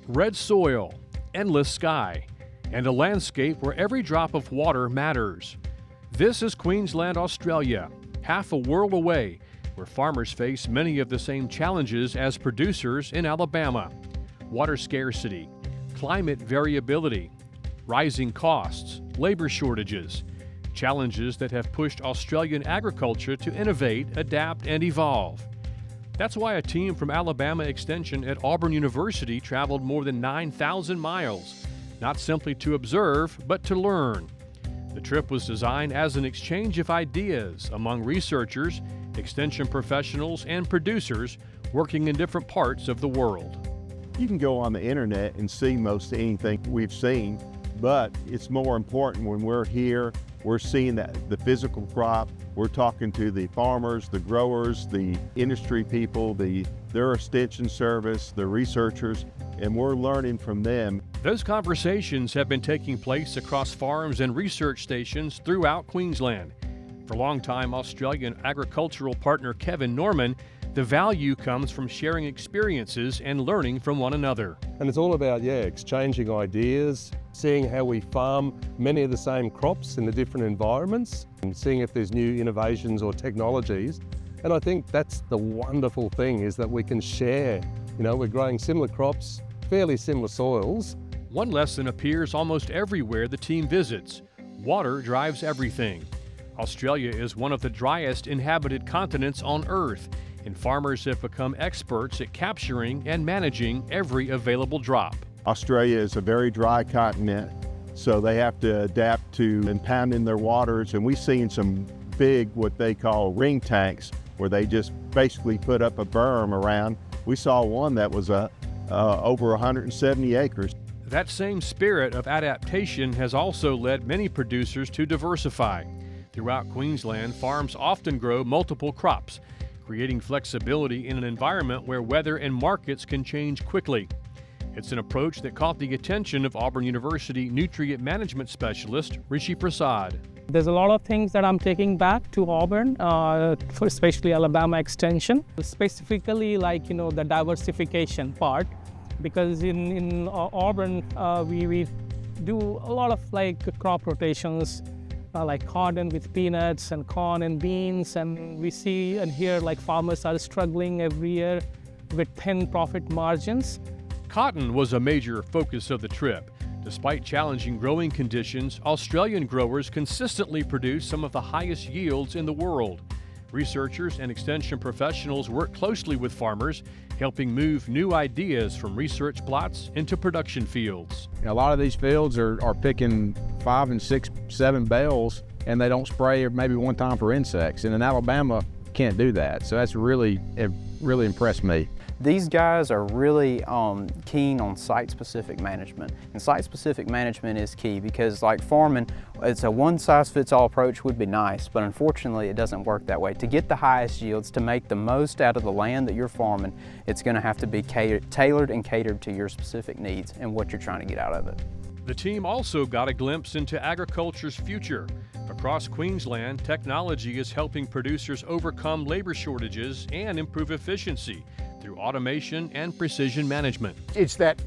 red soil, endless sky, and a landscape where every drop of water matters. This is Queensland, Australia, half a world away, where farmers face many of the same challenges as producers in Alabama: water scarcity, climate variability, rising costs, labor shortages, challenges that have pushed Australian agriculture to innovate, adapt, and evolve. That's why a team from Alabama Extension at Auburn University traveled more than 9,000 miles, not simply to observe, but to learn. The trip was designed as an exchange of ideas among researchers, extension professionals, and producers working in different parts of the world. You can go on the internet and see most anything we've seen, but it's more important when we're here, we're seeing the physical crop, we're talking to the farmers, the growers, the industry people, their extension service, the researchers, and we're learning from them. Those conversations have been taking place across farms and research stations throughout Queensland. For longtime Australian agricultural partner Kevin Norman, the value comes from sharing experiences and learning from one another. And it's all about, exchanging ideas, seeing how we farm many of the same crops in the different environments, and seeing if there's new innovations or technologies. And I think that's the wonderful thing, is that we can share. We're growing similar crops, fairly similar soils. One lesson appears almost everywhere the team visits: water drives everything. Australia is one of the driest inhabited continents on Earth, and farmers have become experts at capturing and managing every available drop. Australia is a very dry continent, so they have to adapt to impounding their waters, and we've seen some big, what they call ring tanks, where they just basically put up a berm around. We saw one that was over 170 acres. That same spirit of adaptation has also led many producers to diversify. Throughout Queensland, farms often grow multiple crops, creating flexibility in an environment where weather and markets can change quickly. It's an approach that caught the attention of Auburn University nutrient management specialist Rishi Prasad. There's a lot of things that I'm taking back to Auburn, for especially Alabama Extension, specifically the diversification part, because in Auburn we do a lot of crop rotations, like cotton with peanuts and corn and beans, and we see and hear farmers are struggling every year with thin profit margins. Cotton was a major focus of the trip. Despite challenging growing conditions, Australian growers consistently produce some of the highest yields in the world. Researchers and extension professionals work closely with farmers, helping move new ideas from research plots into production fields. A lot of these fields are picking 5 and 6, 7 bales, and they don't spray maybe one time for insects. And in Alabama, can't do that. So that's really impressed me. These guys are really keen on site-specific management, and site-specific management is key because, like farming, it's a one-size-fits-all approach would be nice, but unfortunately it doesn't work that way. To get the highest yields, to make the most out of the land that you're farming, it's going to have to be tailored and catered to your specific needs and what you're trying to get out of it. The team also got a glimpse into agriculture's future. Across Queensland, technology is helping producers overcome labor shortages and improve efficiency through automation and precision management. It's that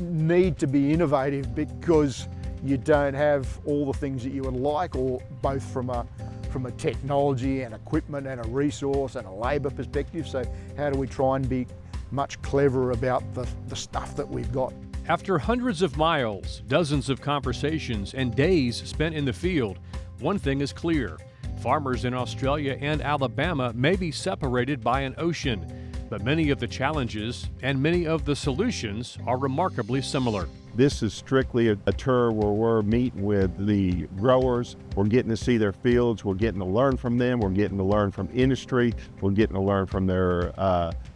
need to be innovative because you don't have all the things that you would like, or both from a technology and equipment and a resource and a labour perspective. So how do we try and be much cleverer about the stuff that we've got? After hundreds of miles, dozens of conversations, and days spent in the field, one thing is clear: farmers in Australia and Alabama may be separated by an ocean, but many of the challenges and many of the solutions are remarkably similar. This is strictly a tour where we're meeting with the growers. We're getting to see their fields. We're getting to learn from them. We're getting to learn from industry. We're getting to learn from their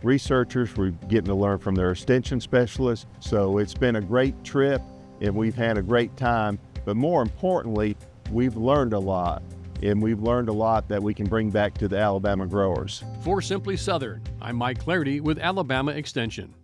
researchers. We're getting to learn from their extension specialists. So it's been a great trip, and we've had a great time. But more importantly, we've learned a lot. And we've learned a lot that we can bring back to the Alabama growers. For Simply Southern, I'm Mike Clardy with Alabama Extension.